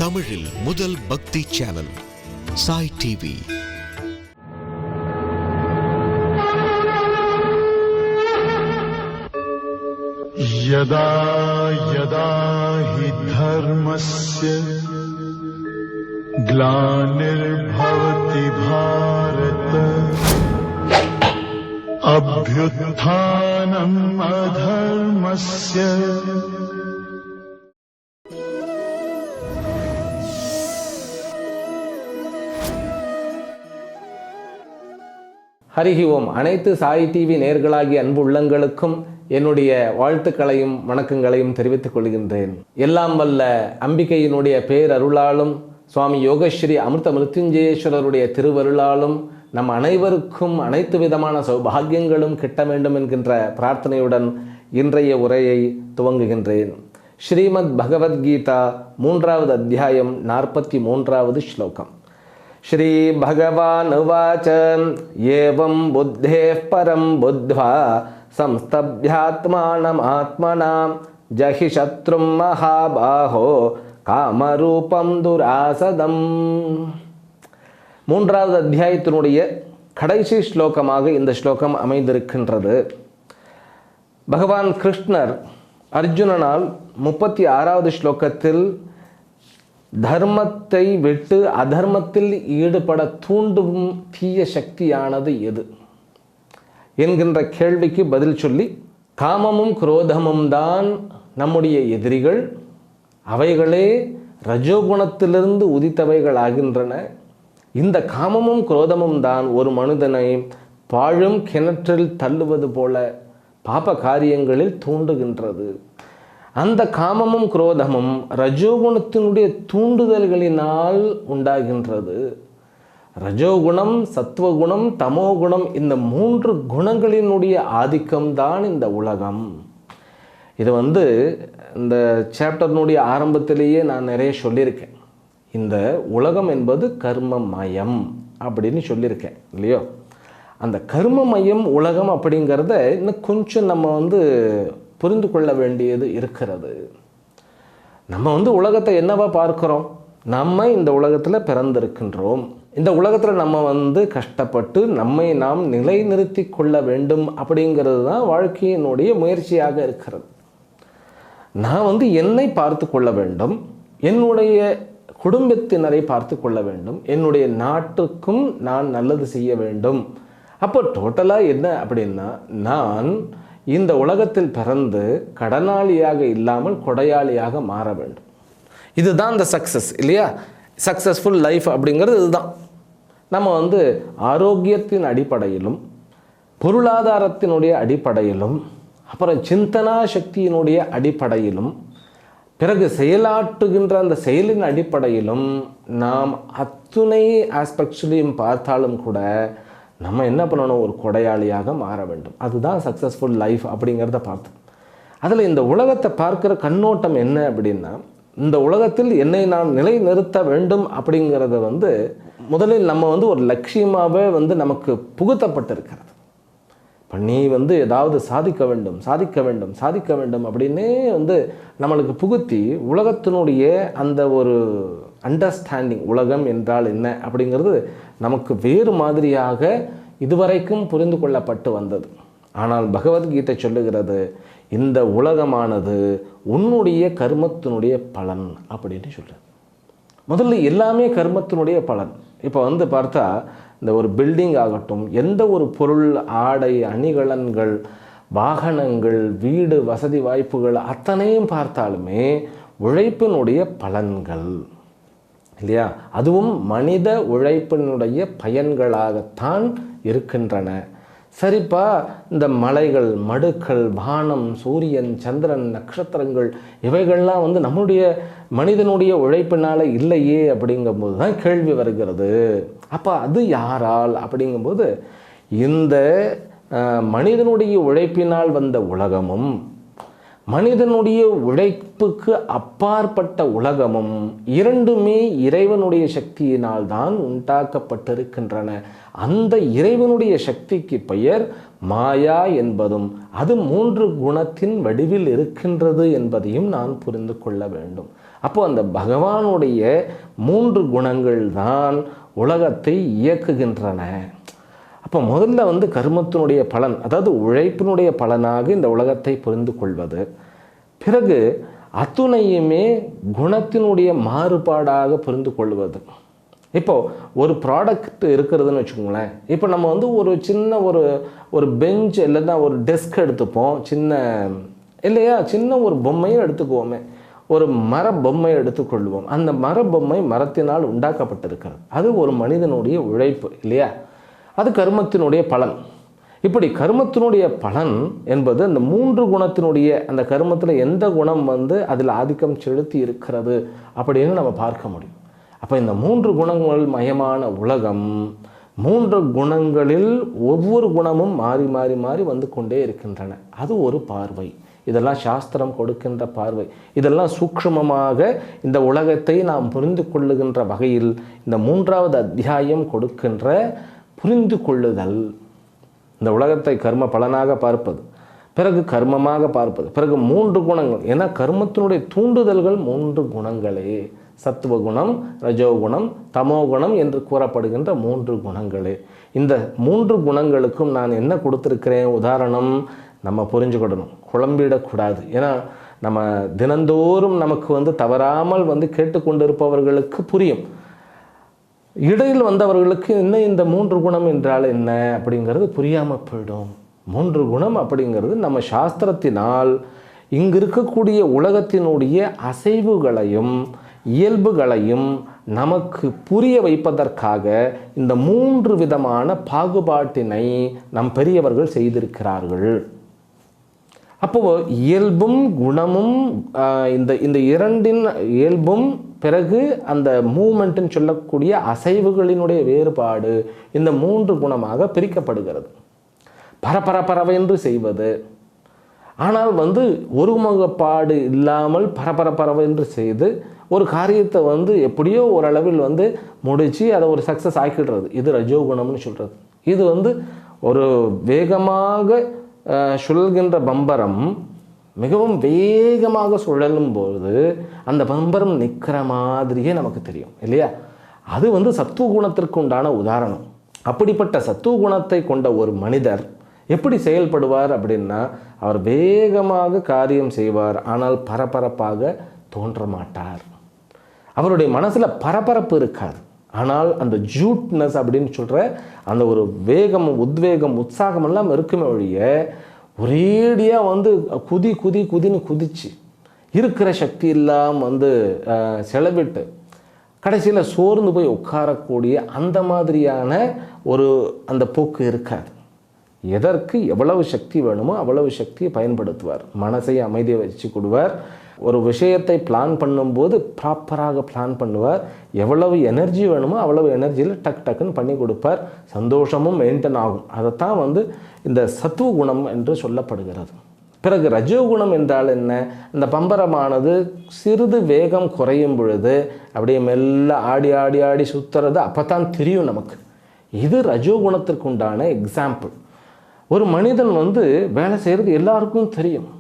தமிழில் முதல் பக்தி சேனல் சாய் டிவி. यदा यदा हि धर्मस्य ग्लानिर्भवति भारत अभ्युत्थानम् अधर्मस्य ஹரிஹி ஓம். அனைத்து சாய் டிவி நேயர்களாகிய அன்பு உள்ளங்களுக்கும் என்னுடைய வாழ்த்துக்களையும் வணக்கங்களையும் தெரிவித்துக் கொள்கின்றேன். எல்லாம் வல்ல அம்பிகையினுடைய பேரருளாலும் சுவாமி யோகஸ்ரீ அமிர்த மிருத்யுஞ்சயேஸ்வரருடைய திருவருளாலும் நம் அனைவருக்கும் அனைத்து விதமான சௌபாகியங்களும் கிட்ட வேண்டும் என்கின்ற பிரார்த்தனையுடன் இன்றைய உரையை துவங்குகின்றேன். ஸ்ரீமத் பகவத்கீதா 3வது அத்தியாயம் 43வது ஸ்லோகம். श्री भगवान उवाच एवं बुद्धेः परं बुद्ध्वा संस्तभ्यात्मानम् आत्मना जहि शत्रुं महाबाहो कामरूपं दुरासदम्. 3வது அத்தியாயத்தினுடைய கடைசி ஸ்லோகமாக இந்த ஸ்லோகம் அமைந்திருக்கின்றது. பகவான் கிருஷ்ணர் அர்ஜுனனால் 36வது ஸ்லோகத்தில் தர்மத்தை விட்டு அதர்மத்தில் ஈடுபட தூண்டும் தீய சக்தியானது எது என்கின்ற கேள்விக்கு பதில் சொல்லி, காமமும் குரோதமும் தான் நம்முடைய எதிரிகள், அவைகளே ரஜோகுணத்திலிருந்து உதித்தவைகள் ஆகின்றன. இந்த காமமும் குரோதமும் தான் ஒரு மனிதனை பாழும் கிணற்றில் தள்ளுவது போல பாப காரியங்களில் தூண்டுகின்றது. அந்த காமமும் குரோதமும் ரஜோகுணத்தினுடைய தூண்டுதல்களினால் உண்டாகின்றது. ரஜோகுணம், சத்துவகுணம், தமோகுணம், இந்த 3 குணங்களினுடைய ஆதிக்கம்தான் இந்த உலகம். இது இந்த சாப்டர்னுடைய ஆரம்பத்திலேயே நான் நிறைய சொல்லியிருக்கேன். இந்த உலகம் என்பது கர்மமயம் அப்படின்னு சொல்லியிருக்கேன் இல்லையோ. அந்த கர்மமயம் உலகம் அப்படிங்கிறத இன்னும் கொஞ்சம் நம்ம புரிந்து கொள்ள வேண்டியது இருக்கிறது. நம்ம உலகத்தை என்னவா பார்க்கிறோம்? நம்ம இந்த உலகத்தில் பிறந்திருக்கின்றோம். இந்த உலகத்தில் நம்ம கஷ்டப்பட்டு நம்மை நாம் நிலைநிறுத்தி கொள்ள வேண்டும் அப்படிங்கிறது தான் வாழ்க்கையினுடைய முயற்சியாக இருக்கிறது. நான் என்னை பார்த்து கொள்ள வேண்டும், என்னுடைய குடும்பத்தினரை பார்த்து கொள்ள வேண்டும், என்னுடைய நாட்டுக்கும் நான் நல்லது செய்ய வேண்டும். அப்போ டோட்டலாக என்ன அப்படின்னா, நான் இந்த உலகத்தில் பிறந்து கடனாளியாக இல்லாமல் கொடையாளியாக மாற வேண்டும். இதுதான் இந்த சக்ஸஸ் இல்லையா? சக்ஸஸ்ஃபுல் லைஃப் அப்படிங்கிறது இதுதான். நம்ம ஆரோக்கியத்தின் அடிப்படையிலும் பொருளாதாரத்தினுடைய அடிப்படையிலும் அப்புறம் சிந்தனா சக்தியினுடைய அடிப்படையிலும் பிறகு செயலாற்றுகின்ற அந்த செயலின் அடிப்படையிலும் நாம் அத்துணை ஆஸ்பெக்ட்ஸ்லையும் பார்த்தாலும் கூட நம்ம என்ன பண்ணணும்? ஒரு கொடையாளியாக மாற வேண்டும். அதுதான் சக்ஸஸ்ஃபுல் லைஃப் அப்படிங்கிறத பார்த்தோம். அதில் இந்த உலகத்தை பார்க்குற கண்ணோட்டம் என்ன அப்படின்னா, இந்த உலகத்தில் என்னை நான் நிலைநிறுத்த வேண்டும் அப்படிங்கிறத முதலில் நம்ம ஒரு லட்சியமாகவே நமக்கு புகுத்தப்பட்டிருக்கிறது. இப்போ நீ ஏதாவது சாதிக்க வேண்டும் சாதிக்க வேண்டும் சாதிக்க வேண்டும் அப்படின்னே நம்மளுக்கு புகுத்தி உலகத்தினுடைய அந்த ஒரு அண்டர்ஸ்டாண்டிங், உலகம் என்றால் என்ன அப்படிங்கிறது நமக்கு வேறு மாதிரியாக இதுவரைக்கும் புரிந்து கொள்ளப்பட்டு வந்தது. ஆனால் பகவத்கீதை சொல்லுகிறது, இந்த உலகமானது உன்னுடைய கர்மத்தினுடைய பலன் அப்படின்னு சொல்லுது. முதல்ல எல்லாமே கர்மத்தினுடைய பலன். இப்போ பார்த்தா இந்த ஒரு பில்டிங் ஆகட்டும், எந்த ஒரு பொருள், ஆடை, அணிகலன்கள், வாகனங்கள், வீடு, வசதி வாய்ப்புகள் அத்தனையும் பார்த்தாலுமே உழைப்பினுடைய பலன்கள் இல்லையா? அதுவும் மனித உழைப்பினுடைய பயன்களாகத்தான் இருக்கின்றன. சரிப்பா, இந்த மலைகள், மடுக்கள், வானம், சூரியன், சந்திரன், நட்சத்திரங்கள் இவைகள்லாம் நம்முடைய மனிதனுடைய உழைப்பினால் இல்லையே அப்படிங்கும்போது தான் கேள்வி வருகிறது. அப்போ அது யாரால் அப்படிங்கும்போது, இந்த மனிதனுடைய உழைப்பினால் வந்த உலகமும் மனிதனுடைய உழைப்புக்கு அப்பாற்பட்ட உலகமும் இரண்டுமே இறைவனுடைய சக்தியினால் தான் உண்டாக்கப்பட்டிருக்கின்றன. அந்த இறைவனுடைய சக்திக்கு பெயர் மாயா என்பதும் அது 3 குணத்தின் வடிவில் இருக்கின்றது என்பதையும் நான் புரிந்து கொள்ள வேண்டும். அப்போ அந்த பகவானுடைய 3 குணங்கள் தான் உலகத்தை இயக்குகின்றன. அப்போ முதல்ல கர்மத்தினுடைய பலன், அதாவது உழைப்பினுடைய பலனாக இந்த உலகத்தை புரிந்து கொள்வது. பிறகு அத்துணையுமே குணத்தினுடைய மாறுபாடாக புரிந்து கொள்வது. இப்போது ஒரு ப்ராடக்ட் இருக்கிறதுன்னு வச்சுக்கோங்களேன். இப்போ நம்ம ஒரு சின்ன ஒரு பெஞ்ச் இல்லைன்னா ஒரு டெஸ்க் எடுத்துப்போம், சின்ன ஒரு பொம்மையை எடுத்துக்குவோமே, ஒரு மர பொம்மையை எடுத்துக்கொள்வோம். அந்த மர பொம்மை மரத்தினால் உண்டாக்கப்பட்டிருக்கிறது. அது ஒரு மனிதனுடைய உழைப்பு இல்லையா? அது கர்மத்தினுடைய பலன். இப்படி கர்மத்தினுடைய பலன் என்பது அந்த 3 குணத்தினுடைய அந்த கர்மத்தில் எந்த குணம் அதில் ஆதிக்கம் செலுத்தி இருக்கிறது அப்படின்னு நம்ம பார்க்க முடியும். அப்போ இந்த 3 குணங்கள் மயமான உலகம், 3 குணங்களில் ஒவ்வொரு குணமும் மாறி மாறி மாறி வந்து கொண்டே இருக்கின்றன. அது ஒரு பார்வை. இதெல்லாம் சாஸ்திரம் கொடுக்கின்ற பார்வை. இதெல்லாம் சூக்ஷ்மமாக இந்த உலகத்தை நாம் புரிந்து கொள்ளுகின்ற வகையில் இந்த 3வது அத்தியாயம் கொடுக்கின்ற புரிந்து கொள்ளுதல். இந்த உலகத்தை கர்ம பலனாக பார்ப்பது, பிறகு கர்மமாக பார்ப்பது, பிறகு 3 குணங்கள். ஏன்னா கர்மத்தினுடைய தூண்டுதல்கள் 3 குணங்களே. சத்துவகுணம், ரஜோகுணம், தமோகுணம் என்று கூறப்படுகின்ற 3 குணங்களே. இந்த 3 குணங்களுக்கும் நான் என்ன கொடுத்துருக்கிறேன் உதாரணம் நம்ம புரிஞ்சுக்கிடணும், குழம்பிடக்கூடாது. ஏன்னா நம்ம தினந்தோறும் நமக்கு தவறாமல் கேட்டுக்கொண்டிருப்பவர்களுக்கு புரியும். இடையில் வந்தவர்களுக்கு இன்னும் இந்த 3 குணம் என்றால் என்ன அப்படிங்கிறது புரியாமல் போயிடும். 3 குணம் அப்படிங்கிறது நம்ம சாஸ்திரத்தினால் இங்கு இருக்கக்கூடிய உலகத்தினுடைய அசைவுகளையும் இயல்புகளையும் நமக்கு புரிய வைப்பதற்காக இந்த 3 விதமான பாகுபாட்டினை நம் பெரியவர்கள் செய்திருக்கிறார்கள். அப்போ இயல்பும் குணமும் இந்த இரண்டின் இயல்பும் பிறகு அந்த மூமெண்ட்டுன்னு சொல்லக்கூடிய அசைவுகளினுடைய வேறுபாடு இந்த 3 குணமாக பிரிக்கப்படுகிறது. பரபரப்பரவென்று செய்வது, ஆனால் ஒருமுகப்பாடு இல்லாமல் பரபரப்பரவென்று செய்து ஒரு காரியத்தை எப்படியோ ஓரளவில் முடித்து அதை ஒரு சக்ஸஸ் ஆக்கிடுறது. இது ரஜோகுணம்னு சொல்கிறது. இது ஒரு வேகமாக சுழல்கின்ற பம்பரம் மிகவும் வேகமாக சுழலும்போது அந்த பம்பரம் நிற்கிற மாதிரியே நமக்கு தெரியும் இல்லையா? அது சத்துவ குணத்திற்கு உண்டான உதாரணம். அப்படிப்பட்ட சத்துவ குணத்தை கொண்ட ஒரு மனிதர் எப்படி செயல்படுவார் அப்படின்னா, அவர் வேகமாக காரியம் செய்வார், ஆனால் பரபரப்பாக தோன்ற மாட்டார். அவருடைய மனசில் பரபரப்பு இருக்காது, ஆனால் அந்த ஜூட்னஸ் அப்படின்னு சொல்கிற அந்த ஒரு வேகம், உத்வேகம், உற்சாகம் எல்லாம் இருக்குமே ஒழிய ஒரேடியாக குதின்னு குதிச்சு இருக்கிற சக்தி எல்லாம் செலவிட்டு கடைசியில் சோர்ந்து போய் உட்காரக்கூடிய அந்த மாதிரியான அந்த போக்கு இருக்காது. எதற்கு எவ்வளவு சக்தி வேணுமோ அவ்வளவு சக்தியை பயன்படுத்துவார். மனசை அமைதியை வச்சு கொடுவார். ஒரு விஷயத்தை பிளான் பண்ணும்போது ப்ராப்பராக பிளான் பண்ணுவார். எவ்வளவு எனர்ஜி வேணுமோ அவ்வளவு எனர்ஜியில் டக்குன்னு பண்ணி கொடுப்பார். சந்தோஷமும் மெயின்டைன் ஆகும். அதைத்தான் இந்த சத்துவ குணம் என்று சொல்லப்படுகிறது. பிறகு ரஜோகுணம் என்றால் என்ன? இந்த பம்பரமானது சிறிது வேகம் குறையும் பொழுது அப்படியே மெல்ல ஆடி ஆடி ஆடி சுற்றுறது அப்போ தான் தெரியும் நமக்கு. இது ரஜோகுணத்திற்கு உண்டான எக்ஸாம்பிள். ஒரு மனிதன் வேலை செய்கிறது எல்லாருக்கும் தெரியும்.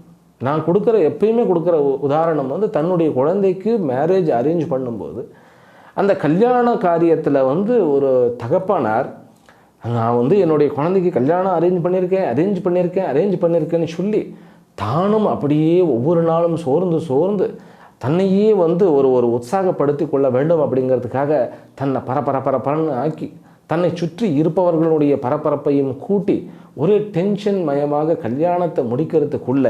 நான் எப்பயுமே கொடுக்குற உதாரணம் தன்னுடைய குழந்தைக்கு மேரேஜ் அரேஞ்ச் பண்ணும்போது அந்த கல்யாண காரியத்தில் ஒரு தகப்பனார், நான் என்னுடைய குழந்தைக்கு கல்யாணம் அரேஞ்ச் பண்ணியிருக்கேன்னு சொல்லி தானும் அப்படியே ஒவ்வொரு நாளும் சோர்ந்து தன்னையே ஒரு உற்சாகப்படுத்தி கொள்ள வேண்டும் அப்படிங்கிறதுக்காக தன்னை பரபரன்னு ஆக்கி தன்னை சுற்றி இருப்பவர்களுடைய பரபரப்பையும் கூட்டி ஒரே டென்ஷன் மயமாக கல்யாணத்தை முடிக்கிறதுக்குள்ள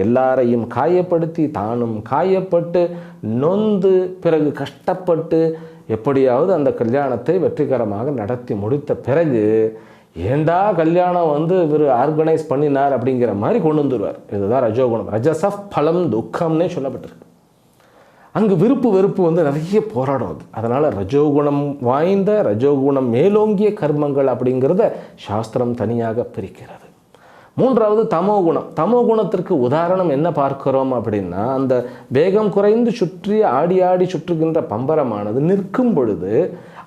எல்லாரையும் காயப்படுத்தி தானும் காயப்பட்டு நொந்து பிறகு கஷ்டப்பட்டு எப்படியாவது அந்த கல்யாணத்தை வெற்றிகரமாக நடத்தி முடித்த பிறகு ஏண்டா கல்யாணம் இவர் ஆர்கனைஸ் பண்ணினார் அப்படிங்கிற மாதிரி கொண்டு வந்துடுவார். இதுதான் ரஜோகுணம். ரஜசப் பலம் துக்கம்னே சொல்லப்பட்டிருக்கு. அங்கு விருப்பு வெறுப்பு நிறைய போராடும். அதனால் ரஜோகுணம் வாய்ந்த ரஜோகுணம் மேலோங்கிய கர்மங்கள் அப்படிங்கிறத சாஸ்திரம் தனியாக பிரிக்கிறது. 3வது தமோகுணம். தமோகுணத்திற்கு உதாரணம் என்ன பார்க்கிறோம் அப்படின்னா, அந்த வேகம் குறைந்து சுற்றி ஆடி ஆடி சுற்றுகின்ற பம்பரமானது நிற்கும் பொழுது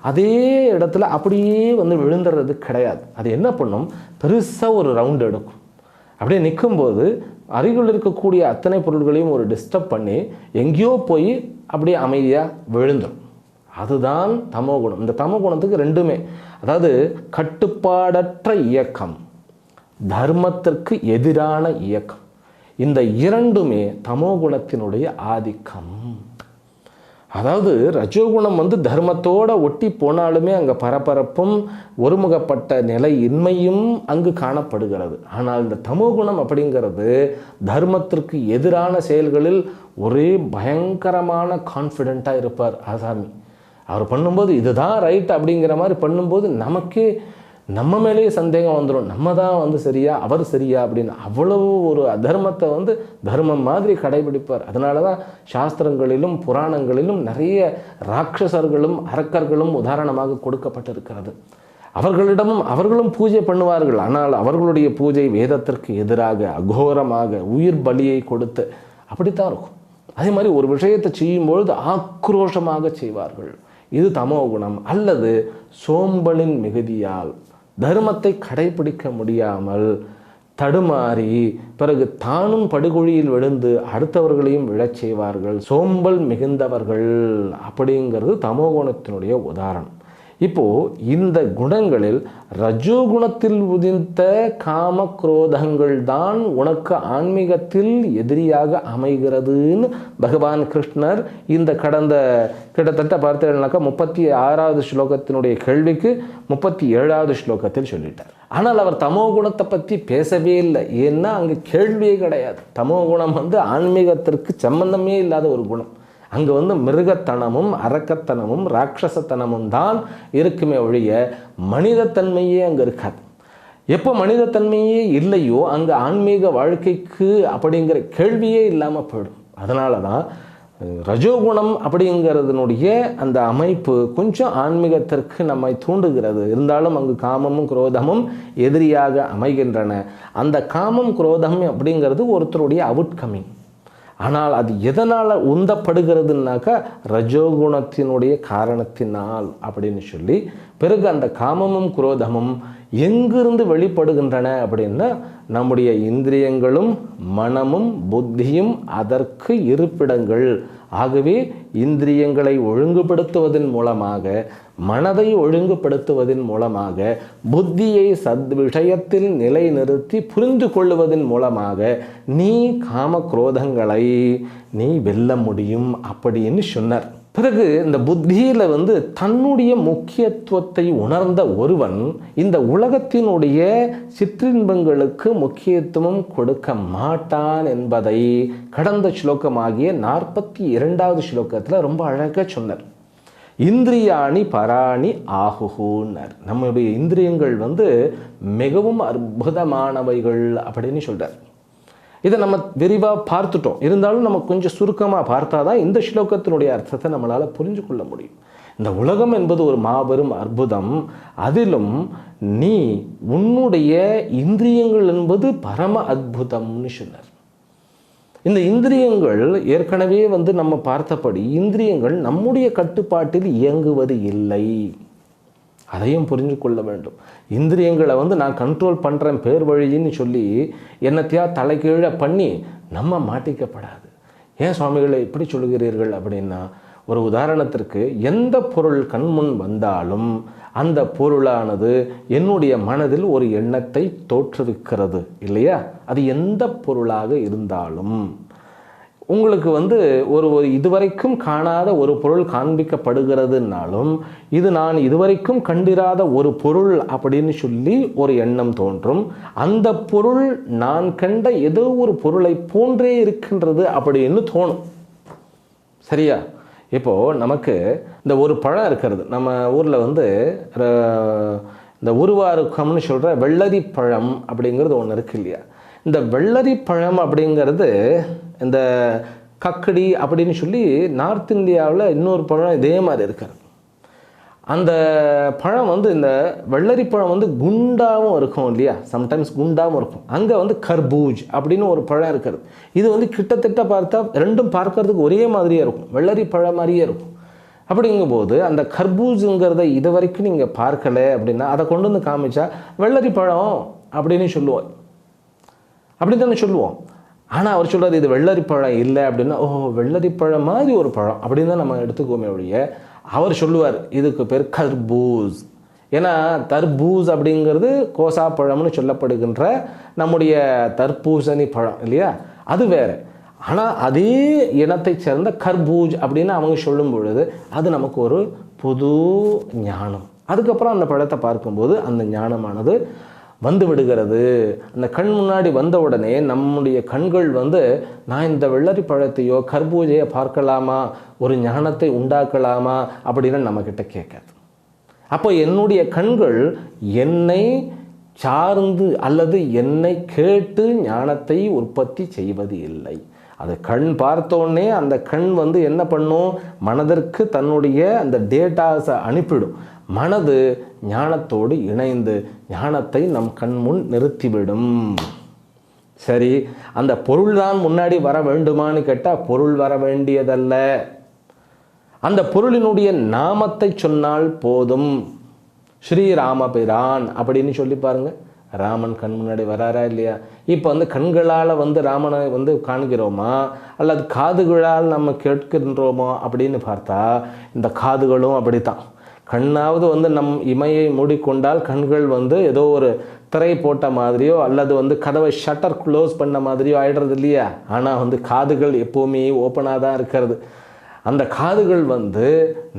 அதே இடத்துல அப்படியே வந்து விழுந்துடுறது கிடையாது. அது என்ன பண்ணும், பெருசாக ஒரு ரவுண்ட் எடுக்கும். அப்படியே நிற்கும்போது அருகில் இருக்கக்கூடிய அத்தனை பொருள்களையும் ஒரு டிஸ்டர்ப் பண்ணி எங்கேயோ போய் அப்படியே அமைதியாக விழுந்துடும். அதுதான் தமோகுணம். இந்த தமோகுணத்துக்கு ரெண்டுமே, அதாவது கட்டுப்பாடற்ற இயக்கம், தர்மத்திற்கு எதிரான இயக்கம், இந்த இரண்டுமே தமோகுணத்தினுடைய ஆதிக்கம். அதாவது ரஜோகுணம் வந்து தர்மத்தோடு ஒட்டி போனாலுமே அங்கே பரபரப்பும் ஒருமுகப்பட்ட நிலை இன்மையும் அங்கு காணப்படுகிறது. ஆனால் இந்த தமோகுணம் அப்படிங்கிறது தர்மத்திற்கு எதிரான செயல்களில் ஒரே பயங்கரமான கான்ஃபிடெண்ட்டாக இருப்பார் ஆசாமி. அவர் பண்ணும்போது இதுதான் ரைட் அப்படிங்கிற மாதிரி பண்ணும்போது நமக்கே நம்ம மேலேயே சந்தேகம் வந்துடும், நம்ம தான் வந்து சரியா அவர் சரியா அப்படின்னு. அவ்வளவு ஒரு அதர்மத்தை வந்து தர்மம் மாதிரி கடைபிடிப்பார். அதனால தான் சாஸ்திரங்களிலும் புராணங்களிலும் நிறைய ராட்சசர்களும் அரக்கர்களும் உதாரணமாக கொடுக்கப்பட்டிருக்கிறது. அவர்களும் பூஜை பண்ணுவார்கள். ஆனால் அவர்களுடைய பூஜை வேதத்திற்கு எதிராக அகோரமாக உயிர் பலியை கொடுத்து அப்படித்தான் இருக்கும். அதே மாதிரி ஒரு விஷயத்தை செய்யும்பொழுது ஆக்ரோஷமாக செய்வார்கள். இது தமோ குணம். அல்லது சோம்பலின் மிகுதியால் தர்மத்தை கடைபிடிக்க முடியாமல் தடுமாறி பிறகு தானும் படுகொழியில் விழுந்து அடுத்தவர்களையும் விழச் செய்வார்கள். சோம்பல் மிகுந்தவர்கள் அப்படிங்கிறது தமோகுணத்தினுடைய உதாரணம். இப்போது இந்த குணங்களில் ரஜோகுணத்தில் உதித்த காம குரோதங்கள் தான் உனக்கு ஆன்மீகத்தில் எதிரியாக அமைகிறதுன்னு பகவான் கிருஷ்ணர் இந்த கடந்த கிட்டத்தட்ட பார்த்தீங்கன்னாக்கா 36வது ஸ்லோகத்தினுடைய கேள்விக்கு 37வது ஸ்லோகத்தில் சொல்லிட்டார். ஆனால் அவர் தமோ குணத்தை பற்றி பேசவே இல்லை. ஏன்னா அங்கே கேள்வியே கிடையாது. தமோ குணம் வந்து ஆன்மீகத்திற்கு சம்பந்தமே இல்லாத ஒரு குணம். அங்கே வந்து மிருகத்தனமும் அரக்கத்தனமும் ராட்சசத்தனமும் தான் இருக்குமே ஒழிய மனிதத்தன்மையே அங்கே இருக்காது. எப்போ மனிதத்தன்மையே இல்லையோ அங்கே ஆன்மீக வாழ்க்கைக்கு அப்படிங்கிற கேள்வியே இல்லாமல் போயிடும். அதனால தான் ரஜோகுணம் அப்படிங்கிறதுனுடைய அந்த அமைப்பு கொஞ்சம் ஆன்மீகத்திற்கு நம்மை தூண்டுகிறது. இருந்தாலும் அங்கு காமமும் குரோதமும் எதிரியாக அமைகின்றன. அந்த காமம் குரோதம் அப்படிங்கிறது ஒருத்தருடைய அவுட்கமிங். ஆனால் அது எதனால் உந்தப்படுகிறதுனாக்கா ரஜோகுணத்தினுடைய காரணத்தினால் அப்படின்னு சொல்லி பிறகு அந்த காமமும் குரோதமும் எங்கிருந்து வெளிப்படுகின்றன அப்படின்னா நம்முடைய இந்திரியங்களும் மனமும் புத்தியும் அதற்கு இருப்பிடங்கள். ஆகவே இந்திரியங்களை ஒழுங்குபடுத்துவதன் மூலமாக, மனதை ஒழுங்குபடுத்துவதன் மூலமாக, புத்தியை விஷயத்தில் நிலைநிறுத்தி புரிந்து கொள்வதன் மூலமாக நீ காம குரோதங்களை நீ வெல்ல முடியும் அப்படின்னு சொன்னார். பிறகு இந்த புத்தியில் வந்து தன்னுடைய முக்கியத்துவத்தை உணர்ந்த ஒருவன் இந்த உலகத்தினுடைய சிற்றின்பங்களுக்கு முக்கியத்துவம் கொடுக்க மாட்டான் என்பதை கடந்த ஸ்லோகமாகிய 42வது ஸ்லோகத்தில் ரொம்ப அழகாக சொன்னார். இந்திரியாணி பராணி ஆகுகுன்னார். நம்முடைய இந்திரியங்கள் வந்து மிகவும் அற்புதமானவைகள் அப்படின்னு சொல்கிறார். இதை நம்ம விரிவாக பார்த்துட்டோம். இருந்தாலும் நம்ம கொஞ்சம் சுருக்கமாக பார்த்தா தான் இந்த ஸ்லோகத்தினுடைய அர்த்தத்தை நம்மளால் புரிஞ்சு கொள்ள முடியும். இந்த உலகம் என்பது ஒரு மாபெரும் அற்புதம். அதிலும் நீ உன்னுடைய இந்திரியங்கள் என்பது பரம அற்புதம்னு சொன்னார். இந்த இந்திரியங்கள் ஏற்கனவே வந்து நம்ம பார்த்தபடி இந்திரியங்கள் நம்முடைய கட்டுப்பாட்டில் இயங்குவது இல்லை. அதையும் புரிஞ்சு கொள்ள வேண்டும். இந்திரியங்களை வந்து நான் கண்ட்ரோல் பண்ணுறேன் பேர் வழின்னு சொல்லி என்னத்தையா தலைகீழ பண்ணி நம்ம மாட்டிக்கப்படாது. ஏன் சுவாமிகளை இப்படி சொல்கிறீர்கள் அப்படின்னா, ஒரு உதாரணத்திற்கு எந்த பொருள் கண்முன் வந்தாலும் அந்த பொருளானது என்னுடைய மனதில் ஒரு எண்ணத்தை தோற்றுவிக்கிறது இல்லையா? அது எந்த பொருளாக இருந்தாலும் உங்களுக்கு வந்து ஒரு இதுவரைக்கும் காணாத ஒரு பொருள் காண்பிக்கப்படுகிறதுனாலும் இது நான் இதுவரைக்கும் கண்டிராத ஒரு பொருள் அப்படின்னு சொல்லி ஒரு எண்ணம் தோன்றும். அந்த பொருள் நான் கண்ட ஏதோ ஒரு பொருளை போன்றே இருக்கின்றது அப்படின்னு தோணும். சரியா? இப்போது நமக்கு இந்த ஒரு பழம் இருக்கிறது. நம்ம ஊரில் வந்து இந்த உருவாருக்கம்னு சொல்கிற வெள்ளரி பழம் அப்படிங்கிறது ஒன்று இருக்கு இல்லையா? இந்த வெள்ளரி பழம் அப்படிங்கிறது இந்த கக்கடி அப்படின்னு சொல்லி நார்த் இந்தியாவில் இன்னொரு பழம் இதே மாதிரி இருக்காது. அந்த பழம் வந்து இந்த வெள்ளரி பழம் வந்து குண்டாகவும் இருக்கும் இல்லையா? சம்டைம்ஸ் குண்டாகவும் இருக்கும். அங்கே வந்து கர்பூஜ் அப்படின்னு ஒரு பழம் இருக்கிறது. இது வந்து கிட்டத்தட்ட பார்த்தா ரெண்டும் பார்க்கறதுக்கு ஒரே மாதிரியே இருக்கும். வெள்ளரி பழம் மாதிரியே இருக்கும். அப்படிங்கும்போது அந்த கர்பூஜுங்கிறத இது வரைக்கும் நீங்கள் பார்க்கலை அப்படின்னா அதை கொண்டு வந்து காமிச்சா வெள்ளரி பழம் அப்படின்னு சொல்லுவோம், அப்படி தானே சொல்லுவோம். ஆனால் அவர் சொல்கிறார் இது வெள்ளரி பழம் இல்லை அப்படின்னா, ஓ வெள்ளரி பழம் மாதிரி ஒரு பழம் அப்படின்னு தான் நம்ம எடுத்துக்குவோமே ஒழிய, அவர் சொல்லுவார் இதுக்கு பேர் கர்பூஸ். ஏன்னா தர்பூஸ் அப்படிங்கிறது கோசா பழம்னு சொல்லப்படுகின்ற நம்முடைய தர்பூசணி பழம் இல்லையா, அது வேறு. ஆனால் அதே இனத்தை சேர்ந்த கர்பூஜ் அப்படின்னு அவங்க சொல்லும் பொழுது அது நமக்கு ஒரு புது ஞானம். அதுக்கப்புறம் அந்த பழத்தை பார்க்கும்போது அந்த ஞானமானது வந்து விடுகிறது. அந்த கண் முன்னாடி வந்த உடனே நம்முடைய கண்கள் வந்து நான் இந்த வெள்ளரி பழத்தையோ கர்பூஜையை பார்க்கலாமா, ஒரு ஞானத்தை உண்டாக்கலாமா அப்படின்னு நம்மக்கிட்ட கேட்காது. அப்போ என்னுடைய கண்கள் என்னை சார்ந்து அல்லது என்னை கேட்டு ஞானத்தை உற்பத்தி செய்வது இல்லை. அது கண் பார்த்தோன்னே அந்த கண் வந்து என்ன பண்ணும், மனதிற்கு தன்னுடைய அந்த டேட்டாஸை அனுப்பிடும். மனது ஞானத்தோடு இணைந்து ஞானத்தை நம் கண் முன் நிறுத்திவிடும். சரி, அந்த பொருள் தான் முன்னாடி வர வேண்டுமான்னு கேட்டால் பொருள் வர வேண்டியதல்ல. அந்த பொருளினுடைய நாமத்தை சொன்னால் போதும். ஸ்ரீராமபிரான் அப்படின்னு சொல்லி பாருங்க, ராமன் கண் முன்னாடி வராரா இல்லையா? இப்போ வந்து கண்களால் வந்து ராமனை வந்து காண்கிறோமா அல்லது காதுகளால் நம்ம கேட்கின்றோமா அப்படின்னு பார்த்தா இந்த காதுகளும் அப்படித்தான். கண்ணாவது வந்து நம் இமையை மூடிக்கொண்டால் கண்கள் வந்து ஏதோ ஒரு திரை போட்ட மாதிரியோ அல்லது வந்து கதவை ஷட்டர் க்ளோஸ் பண்ண மாதிரியோ ஆயிடுறது இல்லையா? ஆனால் வந்து காதுகள் எப்போவுமே ஓப்பனாக தான் இருக்கிறது. அந்த காதுகள் வந்து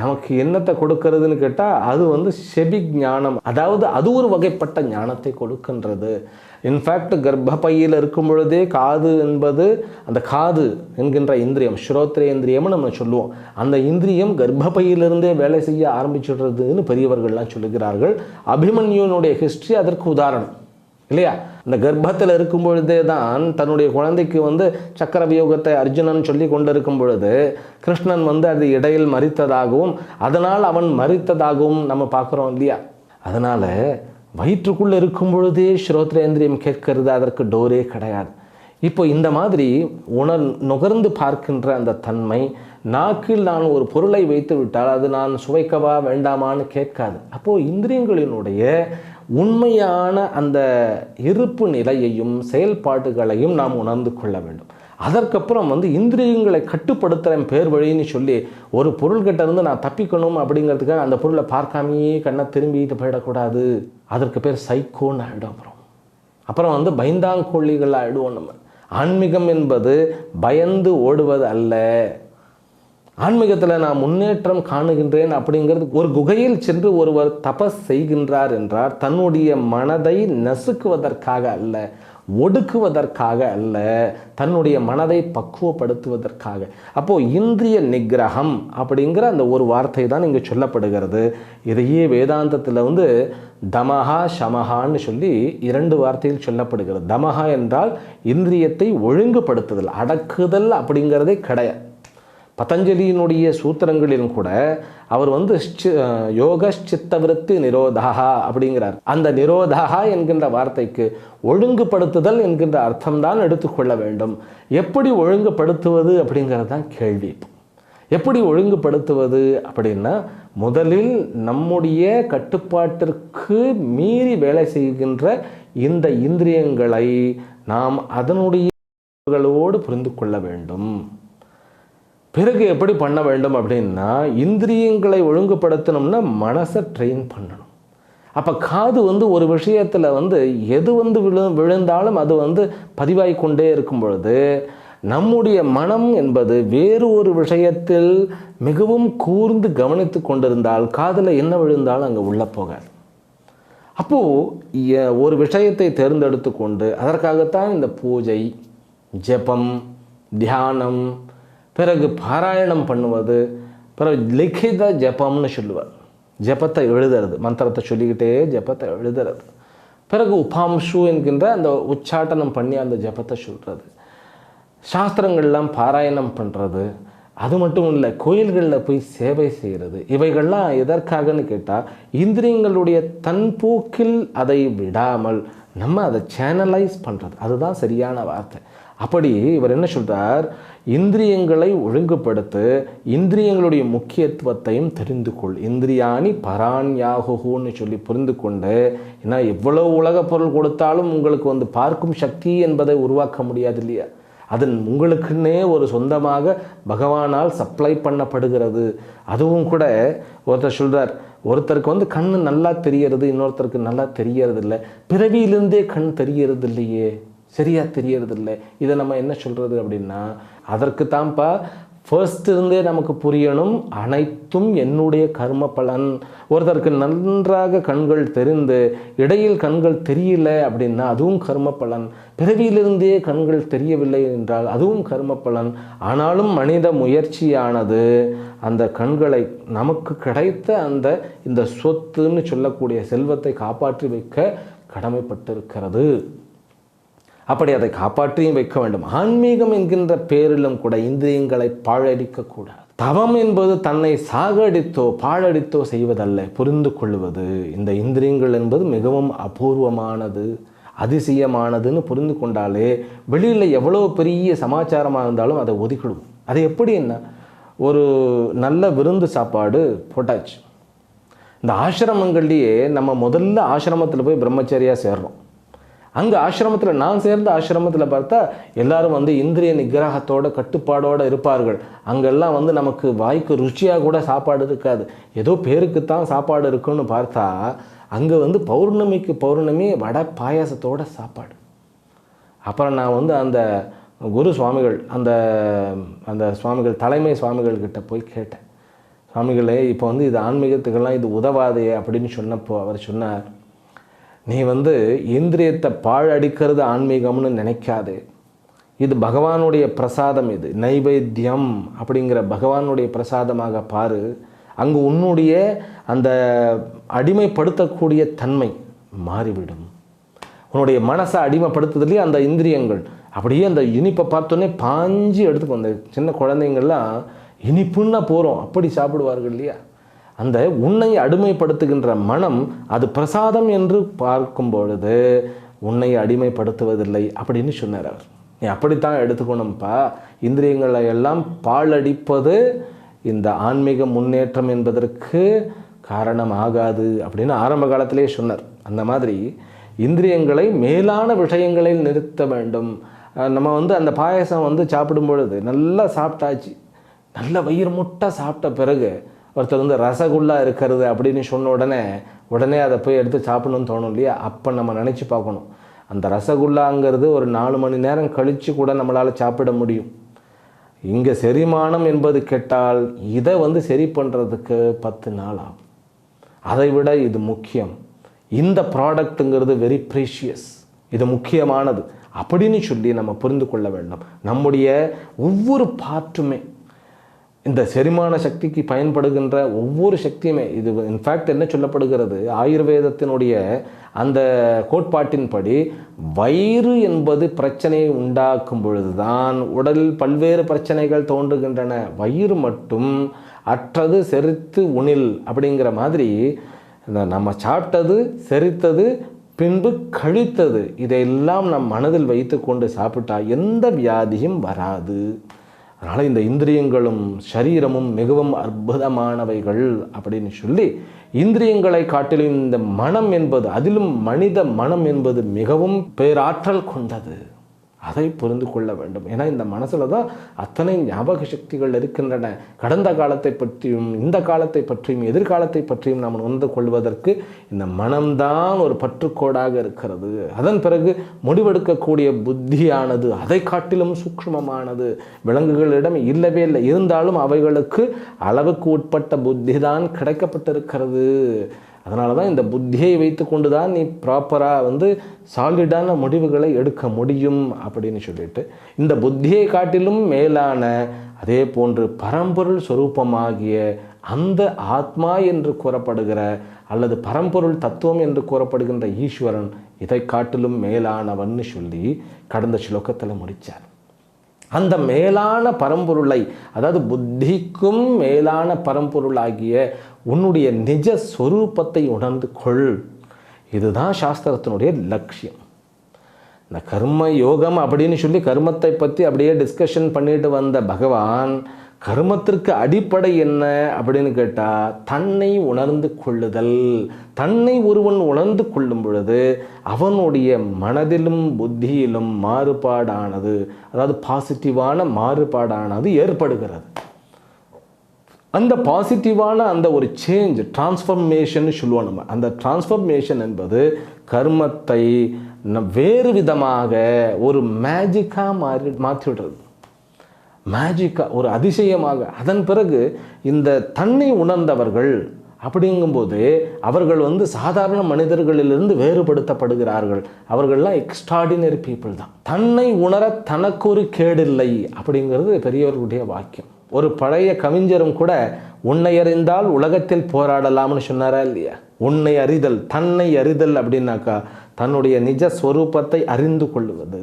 நமக்கு என்னத்தை கொடுக்கறதுன்னு கேட்டால் அது வந்து செபிக் ஞானம், அதாவது அது ஒரு வகைப்பட்ட ஞானத்தை கொடுக்கின்றது. இன்ஃபேக்ட் கர்ப்பப்பையில் இருக்கும் பொழுதே காது என்பது, அந்த காது என்கின்ற இந்திரியம் ஸ்ரோத்ரேந்திரியம்னு நம்ம சொல்லுவோம், அந்த இந்திரியம் கர்ப்பப்பையிலிருந்தே வேலை செய்ய ஆரம்பிச்சுடுறதுன்னு பெரியவர்கள்லாம் சொல்லுகிறார்கள். அபிமன்யுனுடைய ஹிஸ்ட்ரி அதற்கு உதாரணம் இல்லையா? இந்த கர்ப்பத்தில் இருக்கும் பொழுதே தான் தன்னுடைய குழந்தைக்கு வந்து சக்கர வியோகத்தை அர்ஜுனன் சொல்லி கொண்டு இருக்கும் பொழுது கிருஷ்ணன் வந்து அது இடையில் மரித்ததாகவும் அதனால் அவன் மரித்ததாகவும் நம்ம பார்க்குறோம் இல்லையா? அதனால் வயிற்றுக்குள்ளே இருக்கும் பொழுதே ஸ்ரோத்ரேந்திரியம் கேட்கறது அதற்கு டோரே கிடையாது. இப்போ இந்த மாதிரி நுகர்ந்து பார்க்கின்ற அந்த தன்மை, நாக்கில் நான் ஒரு பொருளை வைத்து விட்டால் அது நான் சுவைக்கவா வேண்டாமான்னு கேட்காது. அப்போது இந்திரியங்களினுடைய உண்மையான அந்த இருப்பு நிலையையும் செயல்பாடுகளையும் நாம் உணர்ந்து கொள்ள வேண்டும். அதற்கப்புறம் வந்து இந்திரியங்களை கட்டுப்படுத்துகிற பேர் வழின்னு சொல்லி ஒரு பொருள்கிட்ட இருந்து நான் தப்பிக்கணும் அப்படிங்கிறதுக்காக அந்த பொருளை பார்க்காமையே கண்ணை திரும்பிட்டு போயிடக்கூடாது. அதற்கு பேர் சைக்கோன்னு ஆகிடும். அப்புறம் வந்து பயந்தாங்கொள்ளிகள் ஆகிடுவோம். நம்ம ஆன்மீகம் என்பது பயந்து ஓடுவது அல்ல. ஆன்மீகத்தில் நான் முன்னேற்றம் காணுகின்றேன் அப்படிங்கிறது, ஒரு குகையில் சென்று ஒருவர் தபஸ் செய்கின்றார் என்றார் தன்னுடைய மனதை நசுக்குவதற்காக அல்ல, ஒடுக்குவதற்காக அல்ல, தன்னுடைய மனதை பக்குவப்படுத்துவதற்காக. அப்போது இந்திரிய நிகிரகம் அப்படிங்கிற அந்த ஒரு வார்த்தை தான் இங்கே சொல்லப்படுகிறது. இதையே வேதாந்தத்தில் வந்து தமஹா சமஹான்னு சொல்லி 2 வார்த்தையில் சொல்லப்படுகிறது. தமஹா என்றால் இந்திரியத்தை ஒழுங்குபடுத்துதல், அடக்குதல் அப்படிங்கிறதே கிடையாது. பதஞ்சலியினுடைய சூத்திரங்களிலும் கூட அவர் வந்து யோக சித்தவிருத்தி நிரோதா அப்படிங்கிறார். அந்த நிரோதா என்கின்ற வார்த்தைக்கு ஒழுங்குபடுத்துதல் என்கின்ற அர்த்தம்தான் எடுத்துக்கொள்ள வேண்டும். எப்படி ஒழுங்குபடுத்துவது அப்படிங்கிறது தான் கேள்வி. எப்படி ஒழுங்குபடுத்துவது அப்படின்னா, முதலில் நம்முடைய கட்டுப்பாட்டிற்கு மீறி வேலை செய்கின்ற இந்த இந்திரியங்களை நாம் அதனுடையகளோடு புரிந்து கொள்ள வேண்டும். பிறகு எப்படி பண்ண வேண்டும் அப்படின்னா, இந்திரியங்களை ஒழுங்குபடுத்தணும்னா மனசை ட்ரெயின் பண்ணணும். அப்போ காது வந்து ஒரு விஷயத்தில் வந்து எது வந்து விழுந்தாலும் அது வந்து பதிவாகி கொண்டே இருக்கும் பொழுது, நம்முடைய மனம் என்பது வேறு ஒரு விஷயத்தில் மிகவும் கூர்ந்து கவனித்து கொண்டிருந்தால் காதில் என்ன விழுந்தாலும் அங்கே உள்ளே போகாது. அப்போது ஒரு விஷயத்தை தேர்ந்தெடுத்து கொண்டு அதற்காகத்தான் இந்த பூஜை, ஜெபம், தியானம், பிறகு பாராயணம் பண்ணுவது, பிறகு லிখিத ஜபம்னு சொல்லுவார். ஜபத்தை எழுதுறது, மந்திரத்தை சொல்லிக்கிட்டே ஜபத்தை எழுதுறது. பிறகு உபாம்சு என்கின்ற அந்த உச்சாட்டனம் பண்ணி அந்த ஜபத்தை சொல்கிறது. சாஸ்திரங்கள்லாம் பாராயணம் பண்ணுறது. அது மட்டும் இல்லை, கோயில்களில் போய் சேவை செய்கிறது. இவைகள்லாம் எதற்காகன்னு கேட்டால், இந்திரியங்களுடைய தன்போக்கில் அதை விடாமல் நம்ம அதை சேனலைஸ் பண்ணுறது. அதுதான் சரியான வார்த்தை. அப்படி இவர் என்ன சொல்றார், இந்திரியங்களை ஒழுங்குபடுத்து, இந்திரியங்களுடைய முக்கியத்துவத்தையும் தெரிந்து கொள். இந்திரியாணி பராண்யாகுன்னு சொல்லி புரிந்து கொண்டு, ஏன்னா எவ்வளவு உலக பொருள் கொடுத்தாலும் உங்களுக்கு பார்க்கும் சக்தி என்பதை உருவாக்க முடியாது இல்லையா. அது உங்களுக்குன்னே ஒரு சொந்தமாக பகவானால் சப்ளை பண்ணப்படுகிறது. அதுவும் கூட ஒருத்தர் சொல்கிறார், ஒருத்தருக்கு கண் நல்லா தெரியறது, இன்னொருத்தருக்கு நல்லா தெரியறது இல்லை. பிறவியிலிருந்தே கண் தெரியறது இல்லையே, சரியா தெரியறது இல்லை. இதை நம்ம என்ன சொல்கிறது அப்படின்னா, அதற்கு தான்ப்பா ஃபர்ஸ்ட் இருந்தே நமக்கு புரியணும், அனைத்தும் என்னுடைய கர்ம பலன். ஒருத்தருக்கு நன்றாக கண்கள் தெரிந்து இடையில் கண்கள் தெரியல அப்படின்னா அதுவும் கர்ம பலன். பிறவியிலிருந்தே கண்கள் தெரியவில்லை என்றால் அதுவும் கர்ம பலன். ஆனாலும் மனித முயற்சியானது அந்த கண்களை நமக்கு கிடைத்த இந்த சொத்துன்னு சொல்லக்கூடிய செல்வத்தை காப்பாற்றி வைக்க கடமைப்பட்டிருக்கிறது. அப்படி அதை காப்பாற்றியும் வைக்க வேண்டும். ஆன்மீகம் என்கின்ற பேரிலும் கூட இந்திரியங்களை பாழடிக்கக்கூடாது. தவம் என்பது தன்னை சாகடித்தோ பாழடித்தோ செய்வதல்ல, புரிந்து கொள்வது. இந்த இந்திரியங்கள் என்பது மிகவும் அபூர்வமானது, அதிசயமானதுன்னு புரிந்து கொண்டாலே வெளியில் எவ்வளோ பெரிய சமாச்சாரமாக இருந்தாலும் அதை ஒதுக்கிடுவோம். அது எப்படி என்ன, ஒரு நல்ல விருந்து சாப்பாடு போட்டாச்சு. இந்த ஆசிரமங்கள்லேயே நம்ம முதல்ல ஆசிரமத்தில் போய் பிரம்மச்சரியாக சேர்றோம். அங்கே ஆசிரமத்தில், நான் சேர்ந்த ஆசிரமத்தில் பார்த்தா எல்லாரும் இந்திரிய நிகிரகத்தோட கட்டுப்பாடோடு இருப்பார்கள். அங்கெல்லாம் நமக்கு வாய்க்கு ருச்சியாக கூட சாப்பாடு இருக்காது, ஏதோ பேருக்குத்தான் சாப்பாடு இருக்குன்னு பார்த்தா அங்கே பௌர்ணமிக்கு பௌர்ணமி வடை பாயாசத்தோட சாப்பாடு. அப்புறம் நான் அந்த குரு சுவாமிகள், அந்த சுவாமிகள், தலைமை சுவாமிகள் கிட்ட போய் கேட்டேன், சுவாமிகளே இப்போ இது ஆன்மீகத்துக்கெல்லாம் இது உதவாதே அப்படின்னு சொன்னப்போ அவர் சொன்னார், நீ இந்திரியத்தை பாழடிக்கிறது ஆன்மீகம்னு நினைக்காதே, இது பகவானுடைய பிரசாதம், இது நைவேத்தியம் அப்படிங்கிற பகவானுடைய பிரசாதமாக பாரு. அங்கு உன்னுடைய அந்த அடிமைப்படுத்தக்கூடிய தன்மை மாறிவிடும். உன்னுடைய மனசை அடிமைப்படுத்துறதுலேயே அந்த இந்திரியங்கள் அப்படியே அந்த இனிப்பை பார்த்தோன்னே பாஞ்சு எடுத்துக்கும். அந்த சின்ன குழந்தைங்கள்லாம் இனிப்புன்னா போகிறோம் அப்படி சாப்பிடுவார்கள் இல்லையா. அந்த உன்னை அடிமைப்படுத்துகின்ற மனம் அது பிரசாதம் என்று பார்க்கும் பொழுது உன்னை அடிமைப்படுத்துவதில்லை அப்படின்னு சொன்னார் அவர். நீ அப்படித்தான் எடுத்துக்கணும்ப்பா. இந்திரியங்களை எல்லாம் பாழடிப்பது இந்த ஆன்மீக முன்னேற்றம் என்பதற்கு காரணமாகாது அப்படின்னு ஆரம்ப காலத்திலே சொன்னார். அந்த மாதிரி இந்திரியங்களை மேலான விஷயங்களில் நிறுத்த வேண்டும். நம்ம அந்த பாயசம் சாப்பிடும் பொழுது நல்லா சாப்பிட்டாச்சு, நல்ல வயிறு முட்டை சாப்பிட்ட பிறகு ஒருத்தர் ரசகுல்லா இருக்கிறது அப்படின்னு சொன்ன உடனே அதை போய் எடுத்து சாப்பிடணும்னு தோணும் இல்லையா. அப்போ நம்ம நினச்சி பார்க்கணும், அந்த ரசகுல்லாங்கிறது ஒரு 4 மணி நேரம் கழித்து கூட நம்மளால் சாப்பிட முடியும். இங்கே செரிமானம் என்பது கெட்டால் இதை சரி பண்ணுறதுக்கு 10 நாள் ஆகும். அதை விட இது முக்கியம். இந்த ப்ராடக்ட்டுங்கிறது வெரி ப்ரீஷியஸ், இது முக்கியமானது அப்படின்னு சொல்லி நம்ம புரிந்து கொள்ள வேண்டும். நம்முடைய ஒவ்வொரு பாட்டுமே, இந்த செரிமான சக்திக்கு பயன்படுகின்ற ஒவ்வொரு சக்தியுமே, இது இன்ஃபேக்ட் என்ன சொல்லப்படுகிறது, ஆயுர்வேதத்தினுடைய அந்த கோட்பாட்டின்படி வயிறு என்பது பிரச்சனையை உண்டாக்கும் பொழுதுதான் உடலில் பல்வேறு பிரச்சனைகள் தோன்றுகின்றன. வயிறு மட்டும் அற்றது செரித்து உணில் அப்படிங்கிற மாதிரி நம்ம சாப்பிட்டது, செரித்தது, பின்பு கழித்தது, இதையெல்லாம் நம் மனதில் வைத்து கொண்டு சாப்பிட்டா எந்த வியாதியும் வராது. அதனால் இந்த இந்திரியங்களும் சரீரமும் மிகவும் அற்புதமானவைகள் அப்படின்னு சொல்லி, இந்திரியங்களை காட்டிலும் இந்த மனம் என்பது, அதிலும் மனித மனம் என்பது மிகவும் பேராற்றல் கொண்டது. அதை புரிந்து கொள்ள வேண்டும். ஏன்னா இந்த மனசில் தான் அத்தனை ஞாபக சக்திகள் இருக்கின்றன. கடந்த காலத்தை பற்றியும் இந்த காலத்தை பற்றியும் எதிர்காலத்தை பற்றியும் நாம் உணர்ந்து கொள்வதற்கு இந்த மனம்தான் ஒரு பற்றுக்கோடாக இருக்கிறது. அதன் பிறகு முடிவெடுக்கக்கூடிய புத்தியானது அதை காட்டிலும் சூக்ஷ்மமானது. விலங்குகளிடம் இல்லவே இல்லை, இருந்தாலும் அவைகளுக்கு அளவுக்கு உட்பட்ட புத்தி தான் கிடைக்கப்பட்டிருக்கிறது. அதனால தான் இந்த புத்தியை வைத்து கொண்டு தான் நீ ப்ராப்பராக சாலிடான முடிவுகளை எடுக்க முடியும் அப்படின்னு சொல்லிட்டு, இந்த புத்தியை காட்டிலும் மேலான அதே போன்று பரம்பொருள் சொரூபமாகிய அந்த ஆத்மா என்று கூறப்படுகிற அல்லது பரம்பொருள் தத்துவம் என்று கூறப்படுகின்ற ஈஸ்வரன் இதை காட்டிலும் மேலானவன்னு சொல்லி கடந்த ஸ்லோகத்தில் முடித்தார். அந்த மேலான பரம்பொருளை, அதாவது புத்திக்கும் மேலான பரம்பொருளாகிய உன்னுடைய நிஜ சொரூபத்தை உணர்ந்து கொள். இதுதான் சாஸ்திரத்தினுடைய லட்சியம். இந்த கர்ம யோகம் அப்படின்னு சொல்லி கர்மத்தை பற்றி அப்படியே டிஸ்கஷன் பண்ணிட்டு வந்த பகவான் கர்மத்திற்கு அடிப்படை என்ன அப்படின்னு கேட்டால் தன்னை உணர்ந்து கொள்ளுதல். தன்னை ஒருவன் உணர்ந்து கொள்ளும் பொழுது அவனுடைய மனதிலும் புத்தியிலும் மாறுபாடானது, அதாவது பாசிட்டிவான மாறுபாடானது ஏற்படுகிறது. அந்த பாசிட்டிவான அந்த ஒரு சேஞ்ச், டிரான்ஸ்ஃபர்மேஷன் சொல்லுவோம் நம்ம. அந்த டிரான்ஸ்ஃபர்மேஷன் என்பது கர்மத்தை வேறு விதமாக ஒரு மேஜிக்காக மாற்றி விடுறது. மேஜிக்காக, ஒரு அதிசயமாக. அதன் பிறகு இந்த தன்னை உணர்ந்தவர்கள் அப்படிங்கும்போது அவர்கள் சாதாரண மனிதர்களிலிருந்து வேறுபடுத்தப்படுகிறார்கள். அவர்கள்லாம் எக்ஸ்ட்ராடினரி பீப்புள் தான். தன்னை உணர தனக்கு ஒரு கேடில்லை அப்படிங்கிறது பெரியவர்களுடைய வாக்கியம். ஒரு பழைய கவிஞரும் கூட உன்னை அறிந்தால் உலகத்தில் போராடலாம்னு சொன்னாரா இல்லையா? உன்னை அறிதல், தன்னை அறிதல் அப்படின்னாக்கா தன்னுடைய நிஜ ஸ்வரூபத்தை அறிந்து கொள்ளுவது.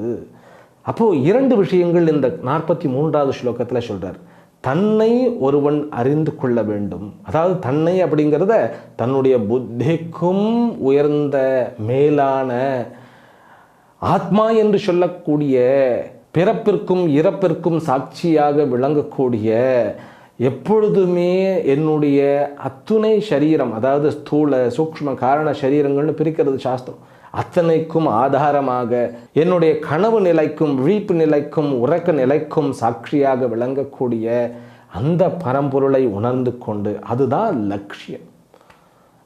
அப்போது 2 விஷயங்கள் இந்த 43வது ஸ்லோகத்தில் சொல்கிறார். தன்னை ஒருவன் அறிந்து கொள்ள வேண்டும். அதாவது தன்னை அப்படிங்கிறத தன்னுடைய புத்திக்கும் உயர்ந்த மேலான ஆத்மா என்று சொல்லக்கூடிய, பிறப்பிற்கும் இறப்பிற்கும் சாட்சியாக விளங்கக்கூடிய, எப்பொழுதுமே என்னுடைய அத்துணை சரீரம், அதாவது ஸ்தூல சூக்ஷ்ம காரண சரீரங்கள்னு பிரிக்கிறது சாஸ்திரம், அத்தனைக்கும் ஆதாரமாக என்னுடைய கனவு நிலைக்கும் விழிப்பு நிலைக்கும் உறக்க நிலைக்கும் சாட்சியாக விளங்கக்கூடிய அந்த பரம்பொருளை உணர்ந்து கொண்டு, அதுதான் லட்சியம்.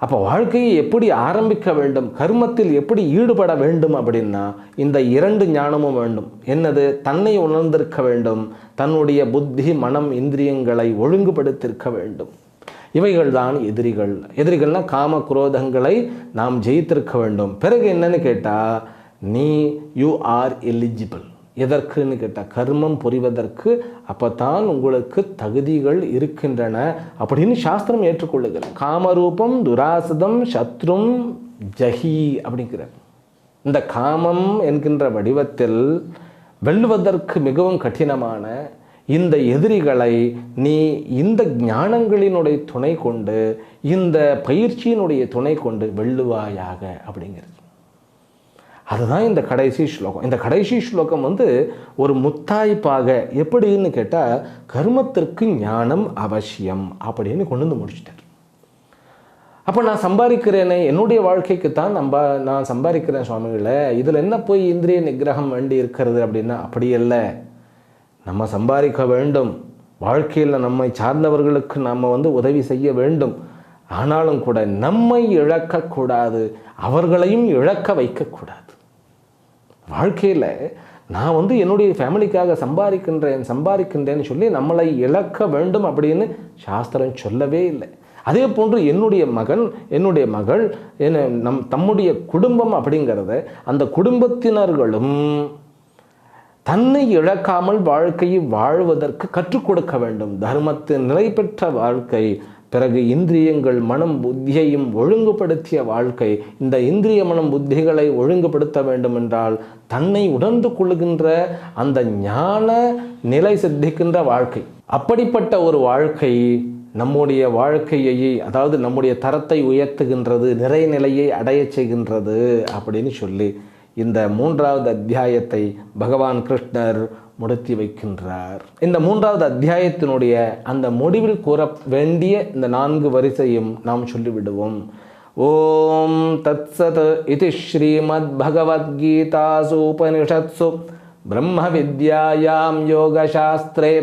அப்போ வாழ்க்கையை எப்படி ஆரம்பிக்க வேண்டும், கர்மத்தில் எப்படி ஈடுபட வேண்டும் அப்படின்னா இந்த 2 ஞானமும் வேண்டும். என்னது? தன்னை உணர்ந்திருக்க வேண்டும், தன்னுடைய புத்தி மனம் இந்திரியங்களை ஒழுங்குபடுத்தியிருக்க வேண்டும். இவைகள் தான் எதிரிகள். எதிரிகள்னால் காம குரோதங்களை நாம் ஜெயித்திருக்க வேண்டும். பிறகு என்னன்னு கேட்டால், யூ ஆர் எலிஜிபிள். எதற்குன்னு கேட்டால் கர்மம் புரிவதற்கு. அப்போ தான் உங்களுக்கு தகுதிகள் இருக்கின்றன அப்படின்னு சாஸ்திரம் ஏற்றுக்கொள்ளுகிறது. காமரூபம் துராசதம் சத்ரும் ஜஹி அப்படிங்கிறார். இந்த காமம் என்கின்ற வடிவத்தில் வெல்லுவதற்கு மிகவும் கடினமான இந்த எதிரிகளை நீ இந்த ஞானங்களினுடைய துணை கொண்டு, இந்த பயிற்சியினுடைய துணை கொண்டு வெல்லுவாயாக அப்படிங்கிறது. அதுதான் இந்த கடைசி ஸ்லோகம். இந்த கடைசி ஸ்லோகம் ஒரு முத்தாய்ப்பாக எப்படின்னு கேட்டால், கர்மத்திற்கு ஞானம் அவசியம் அப்படின்னு கொண்டு வந்து முடிச்சிட்டார். அப்போ நான் சம்பாதிக்கிறேனே, என்னுடைய வாழ்க்கைக்கு தான் நான் சம்பாதிக்கிறேன் சுவாமிகளை, இதில் என்ன போய் இந்திரிய நிகிரகம் வேண்டி இருக்கிறது அப்படின்னா அப்படி இல்லை. நம்ம சம்பாதிக்க வேண்டும், வாழ்க்கையில் நம்மை சார்ந்தவர்களுக்கு நாம் உதவி செய்ய வேண்டும். ஆனாலும் கூட நம்மை இழக்கக்கூடாது, அவர்களையும் இழக்க வைக்கக்கூடாது. வாழ்க்கையில் நான் என்னுடைய ஃபேமிலிக்காக சம்பாதிக்கின்றேன்னு சொல்லி நம்மளை இழக்க வேண்டும் அப்படின்னு சாஸ்திரம் சொல்லவே இல்லை. அதே போன்று என்னுடைய மகன், என்னுடைய மகள், தம்முடைய குடும்பம் அப்படிங்கிறத அந்த குடும்பத்தினர்களும் தன்னை இழக்காமல் வாழ்க்கையை வாழ்வதற்கு கற்றுக் கொடுக்க வேண்டும். தர்மத்தின் நிலை பெற்ற வாழ்க்கை, பிறகு இந்திரியங்கள் மனம் புத்தியையும் ஒழுங்குபடுத்திய வாழ்க்கை. இந்த இந்திரிய மனம் புத்திகளை ஒழுங்குபடுத்த வேண்டும் என்றால் தன்னை உணர்ந்து கொள்கின்ற அந்த ஞான நிலை சித்திக்கின்ற வாழ்க்கை. அப்படிப்பட்ட ஒரு வாழ்க்கை நம்முடைய வாழ்க்கையை, அதாவது நம்முடைய தரத்தை உயர்த்துகின்றது, நிறைநிலையை அடைய செய்கின்றது அப்படின்னு சொல்லி இந்த 3வது அத்தியாயத்தை பகவான் கிருஷ்ணர் முடித்து வைக்கின்றார். இந்த 3வது அத்தியாயத்தினுடைய அந்த முடிவில் கூற வேண்டிய இந்த 4 வரிசையும் நாம் சொல்லிவிடுவோம். ஓம் தத்சத் இது ஸ்ரீமத் பகவத்கீதாசு உபனிஷத்சு பிரம்ம வித்யாயாம் யோகசாஸ்திரே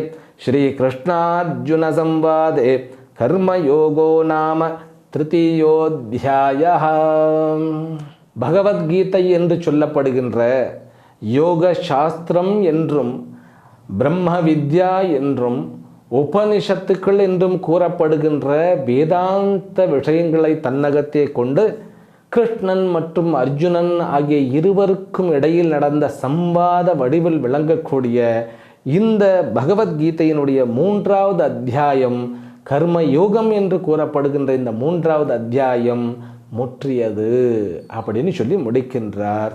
ஸ்ரீ கிருஷ்ணார்ஜுன சம்வாதே கர்மயோகோ நாம 3யோத்யாயः. பகவத்கீதை என்று சொல்லப்படுகின்ற யோக சாஸ்திரம் என்றும் பிரம்ம வித்யா என்றும் உபனிஷத்துக்கள் என்றும் கூறப்படுகின்ற வேதாந்த விஷயங்களை தன்னகத்தே கொண்டு கிருஷ்ணன் மற்றும் அர்ஜுனன் ஆகிய இருவருக்கும் இடையில் நடந்த சம்வாத வடிவில் விளங்கக்கூடிய இந்த பகவத்கீதையினுடைய 3வது அத்தியாயம், கர்ம யோகம் என்று கூறப்படுகின்ற இந்த 3வது அத்தியாயம் முற்றியது அப்படின்னு சொல்லி முடிக்கின்றார்.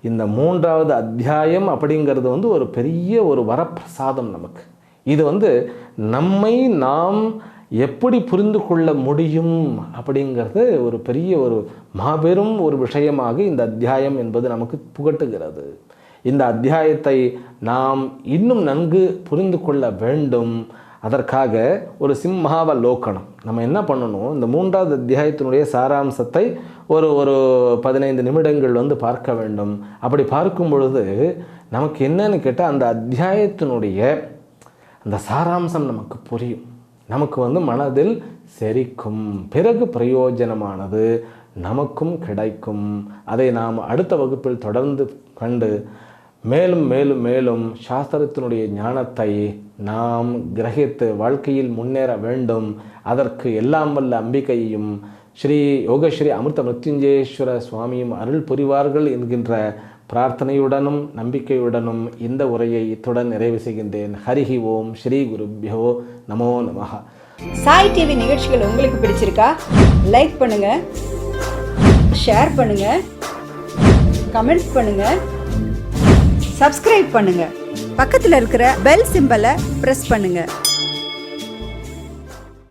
இந்த 3வது அத்தியாயம் அப்படிங்கிறது ஒரு பெரிய ஒரு வரப்பிரசாதம் நமக்கு. இது நம்மை நாம் எப்படி புரிந்து கொள்ள முடியும் அப்படிங்கிறது ஒரு பெரிய ஒரு மாபெரும் ஒரு விஷயமாக இந்த அத்தியாயம் என்பது நமக்கு புகட்டுகிறது. இந்த அத்தியாயத்தை நாம் இன்னும் நன்கு புரிந்து கொள்ள வேண்டும். அதற்காக ஒரு சிம்மாவலோகனம் நம்ம என்ன பண்ணணும், இந்த 3வது அத்தியாயத்தினுடைய சாராம்சத்தை ஒரு 15 நிமிடங்கள் பார்க்க வேண்டும். அப்படி பார்க்கும் பொழுது நமக்கு என்னன்னு கேட்டால் அந்த அத்தியாயத்தினுடைய அந்த சாராம்சம் நமக்கு புரியும், நமக்கு மனதில் செரிக்கும், பிறகு பிரயோஜனமானது நமக்கும் கிடைக்கும். அதை நாம் அடுத்த வகுப்பில் தொடர்ந்து கண்டு மேலும் மேலும் மேலும் சாஸ்திரத்தினுடைய ஞானத்தை நாம் கிரகித்து வாழ்க்கையில் முன்னேற வேண்டும். அதற்கு எல்லாம் வல்ல அம்பிகையும் ஸ்ரீ யோகஸ்ரீ அமிர்த மிருத்யுஞ்சேஸ்வர சுவாமியும் அருள் புரிவார்கள் என்கின்ற பிரார்த்தனையுடனும் நம்பிக்கையுடனும் இந்த உரையை இத்துடன் நிறைவு செய்கின்றேன். ஹரிஹி ஓம் ஸ்ரீ குருப்யோ நமோ நமஹ. சாய் டிவி நிகழ்ச்சிகள் உங்களுக்கு பிடிச்சிருக்கா? லைக் பண்ணுங்க, ஷேர் பண்ணுங்க, கமெண்ட் பண்ணுங்க, சப்ஸ்கிரைப் பண்ணுங்க. பக்கத்தில் இருக்கிற பெல் சிம்பலை பிரஸ் பண்ணுங்க.